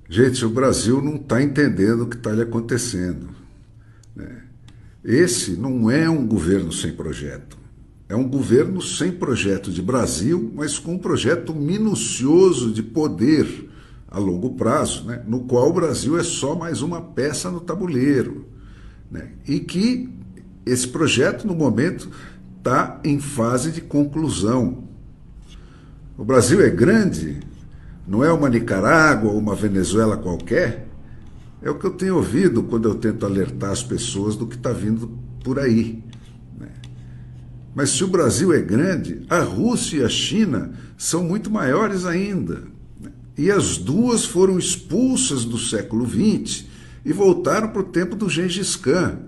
Gente, o Brasil não está entendendo o que está lhe acontecendo, né? Esse não é um governo sem projeto. É um governo sem projeto de Brasil, mas com um projeto minucioso de poder a longo prazo, né? No qual o Brasil é só mais uma peça no tabuleiro, né? E que esse projeto, no momento, está em fase de conclusão. O Brasil é grande, não é uma Nicarágua ou uma Venezuela qualquer. É o que eu tenho ouvido quando eu tento alertar as pessoas do que está vindo por aí, né? Mas se o Brasil é grande, a Rússia e a China são muito maiores ainda, né? E as duas foram expulsas do século XX e voltaram para o tempo do Gengis Khan,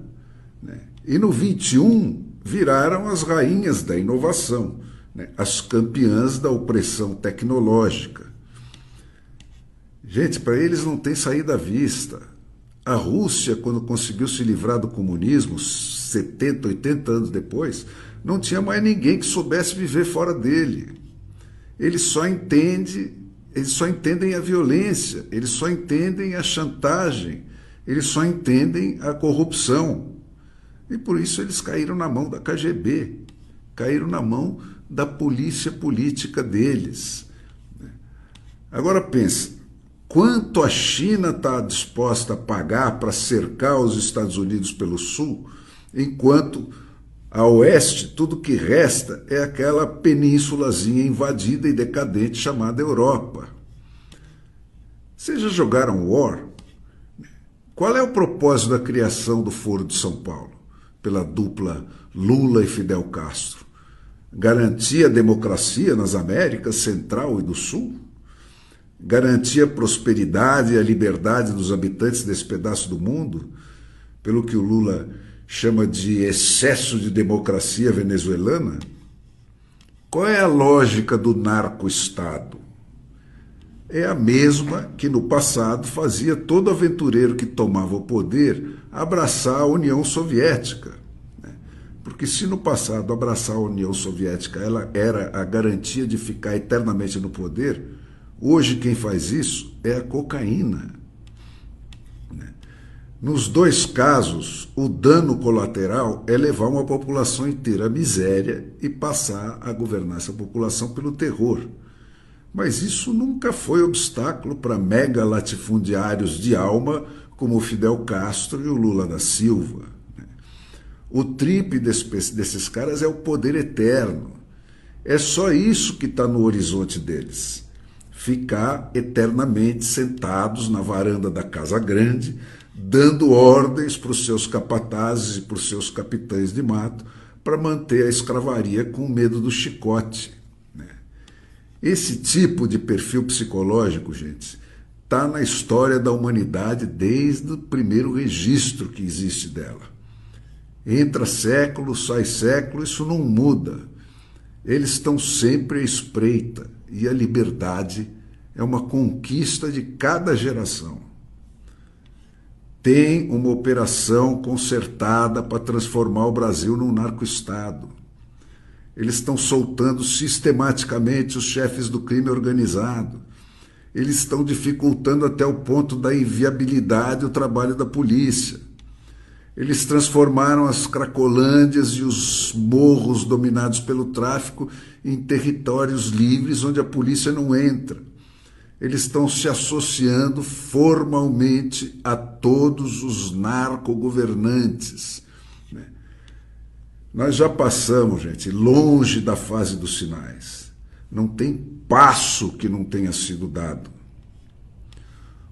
né? E no XXI viraram as rainhas da inovação, né? As campeãs da opressão tecnológica. Gente, para eles não tem saída à vista. A Rússia, quando conseguiu se livrar do comunismo, 70, 80 anos depois, não tinha mais ninguém que soubesse viver fora dele. Eles só entendem a violência, eles só entendem a chantagem, eles só entendem a corrupção. E por isso eles caíram na mão da KGB, caíram na mão da polícia política deles. Agora pensa, quanto a China está disposta a pagar para cercar os Estados Unidos pelo sul, enquanto a oeste tudo que resta é aquela penínsulazinha invadida e decadente chamada Europa. Vocês já jogaram War? Qual é o propósito da criação do Foro de São Paulo, pela dupla Lula e Fidel Castro? Garantir a democracia nas Américas Central e do Sul? Garantir a prosperidade e a liberdade dos habitantes desse pedaço do mundo, pelo que o Lula chama de excesso de democracia venezuelana? Qual é a lógica do narco-estado? É a mesma que no passado fazia todo aventureiro que tomava o poder abraçar a União Soviética, né? Porque se no passado abraçar a União Soviética ela era a garantia de ficar eternamente no poder, hoje quem faz isso é a cocaína. Nos dois casos, o dano colateral é levar uma população inteira à miséria e passar a governar essa população pelo terror. Mas isso nunca foi obstáculo para mega latifundiários de alma como o Fidel Castro e o Lula da Silva. O tripe desses caras é o poder eterno. É só isso que está no horizonte deles. Ficar eternamente sentados na varanda da Casa Grande, dando ordens para os seus capatazes e para os seus capitães de mato para manter a escravaria com medo do chicote, né? Esse tipo de perfil psicológico, gente, está na história da humanidade desde o primeiro registro que existe dela. Entra século, sai século, isso não muda. Eles estão sempre à espreita e a liberdade é uma conquista de cada geração. Tem uma operação concertada para transformar o Brasil num narco-estado. Eles estão soltando sistematicamente os chefes do crime organizado. Eles estão dificultando até o ponto da inviabilidade o trabalho da polícia. Eles transformaram as cracolândias e os morros dominados pelo tráfico em territórios livres onde a polícia não entra. Eles estão se associando formalmente a todos os narcogovernantes, né? Nós já passamos, gente, longe da fase dos sinais. Não tem passo que não tenha sido dado.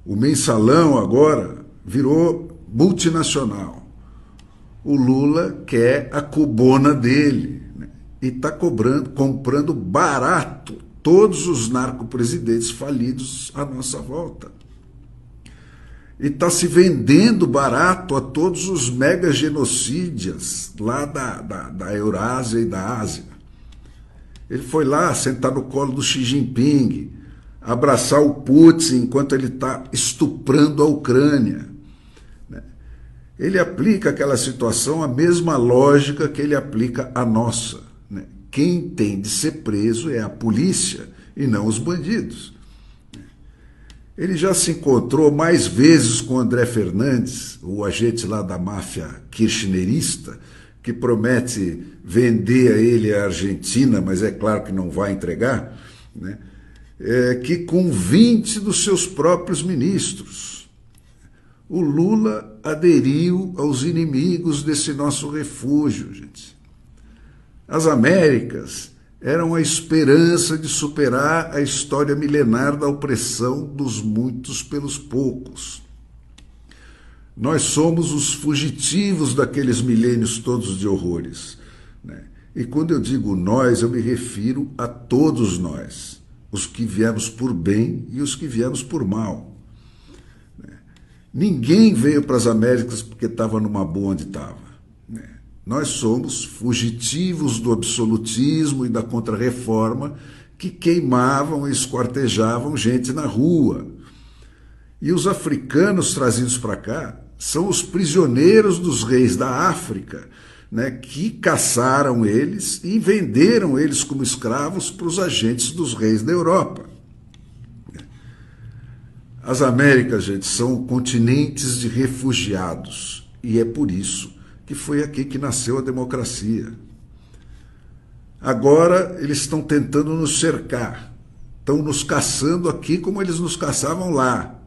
O mensalão agora virou multinacional. O Lula quer a cubona dele, né? E está comprando barato todos os narcopresidentes falidos à nossa volta. E está se vendendo barato a todos os mega genocídios lá da Eurásia e da Ásia. Ele foi lá sentar no colo do Xi Jinping, abraçar o Putin enquanto ele está estuprando a Ucrânia. Ele aplica àquela situação a mesma lógica que ele aplica à nossa, né? Quem tem de ser preso é a polícia e não os bandidos. Ele já se encontrou mais vezes com André Fernandes, o agente lá da máfia kirchnerista, que promete vender a ele a Argentina, mas é claro que não vai entregar, né? Que com 20 dos seus próprios ministros. O Lula aderiu aos inimigos desse nosso refúgio, gente. As Américas eram a esperança de superar a história milenar da opressão dos muitos pelos poucos. Nós somos os fugitivos daqueles milênios todos de horrores, né? E quando eu digo nós, eu me refiro a todos nós, os que viemos por bem e os que viemos por mal. Ninguém veio para as Américas porque estava numa boa onde estava. Nós somos fugitivos do absolutismo e da contrarreforma que queimavam e esquartejavam gente na rua. E os africanos trazidos para cá são os prisioneiros dos reis da África, né, que caçaram eles e venderam eles como escravos para os agentes dos reis da Europa. As Américas, gente, são continentes de refugiados, e é por isso que foi aqui que nasceu a democracia. Agora eles estão tentando nos cercar, estão nos caçando aqui como eles nos caçavam lá,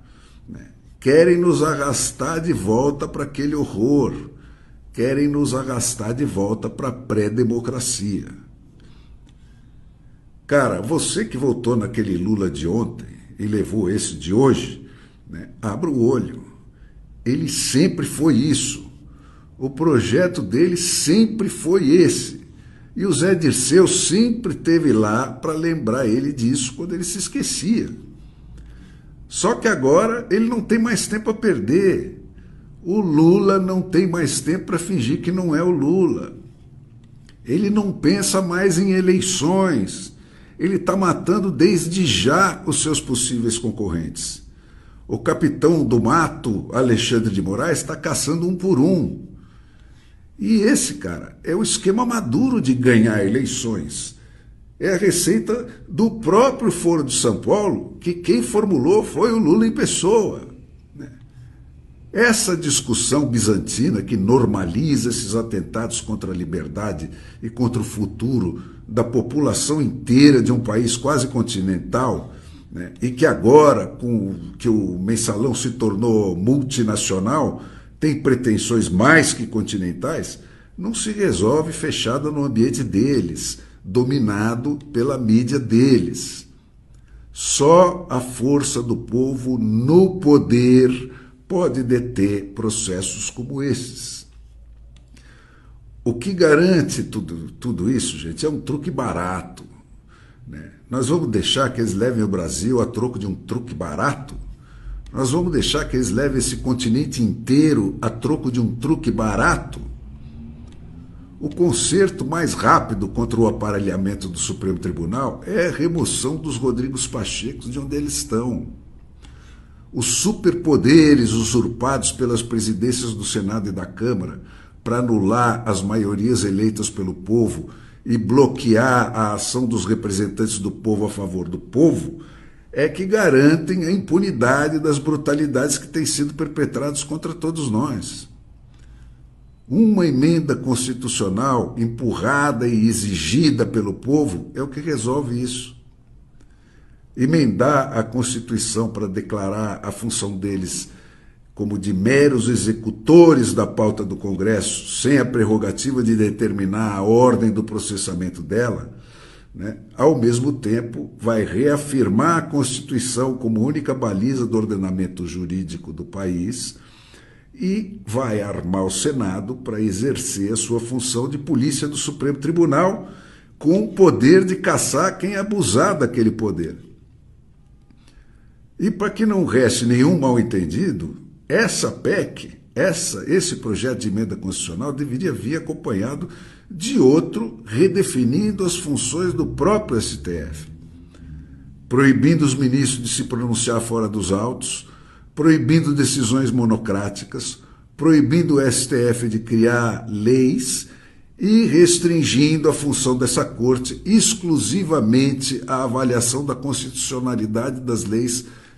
né? Querem nos arrastar de volta para aquele horror, querem nos arrastar de volta para a pré-democracia. Cara, você que votou naquele Lula de ontem e levou esse de hoje, né, abra o olho. Ele sempre foi isso. O projeto dele sempre foi esse. E o Zé Dirceu sempre esteve lá para lembrar ele disso quando ele se esquecia. Só que agora ele não tem mais tempo a perder. O Lula não tem mais tempo para fingir que não é o Lula. Ele não pensa mais em eleições. Ele está matando desde já os seus possíveis concorrentes. O capitão do mato, Alexandre de Moraes, está caçando um por um. E esse, cara, é o esquema maduro de ganhar eleições. É a receita do próprio Foro de São Paulo, que quem formulou foi o Lula em pessoa. Essa discussão bizantina que normaliza esses atentados contra a liberdade e contra o futuro da população inteira de um país quase continental, né, e que agora, com que o mensalão se tornou multinacional, tem pretensões mais que continentais, não se resolve fechada no ambiente deles, dominado pela mídia deles. Só a força do povo no poder pode deter processos como esses. O que garante tudo isso, gente, é um truque barato, né? Nós vamos deixar que eles levem o Brasil a troco de um truque barato? Nós vamos deixar que eles levem esse continente inteiro a troco de um truque barato? O conserto mais rápido contra o aparelhamento do Supremo Tribunal é a remoção dos Rodrigos Pachecos de onde eles estão. Os superpoderes usurpados pelas presidências do Senado e da Câmara para anular as maiorias eleitas pelo povo e bloquear a ação dos representantes do povo a favor do povo é que garantem a impunidade das brutalidades que têm sido perpetradas contra todos nós. Uma emenda constitucional empurrada e exigida pelo povo é o que resolve isso. Emendar a Constituição para declarar a função deles como de meros executores da pauta do Congresso, sem a prerrogativa de determinar a ordem do processamento dela, né, ao mesmo tempo vai reafirmar a Constituição como única baliza do ordenamento jurídico do país e vai armar o Senado para exercer a sua função de polícia do Supremo Tribunal com o poder de caçar quem abusar daquele poder. E para que não reste nenhum mal-entendido, essa PEC, esse projeto de emenda constitucional deveria vir acompanhado de outro redefinindo as funções do próprio STF, proibindo os ministros de se pronunciar fora dos autos, proibindo decisões monocráticas, proibindo o STF de criar leis e restringindo a função dessa corte exclusivamente à avaliação da constitucionalidade das leis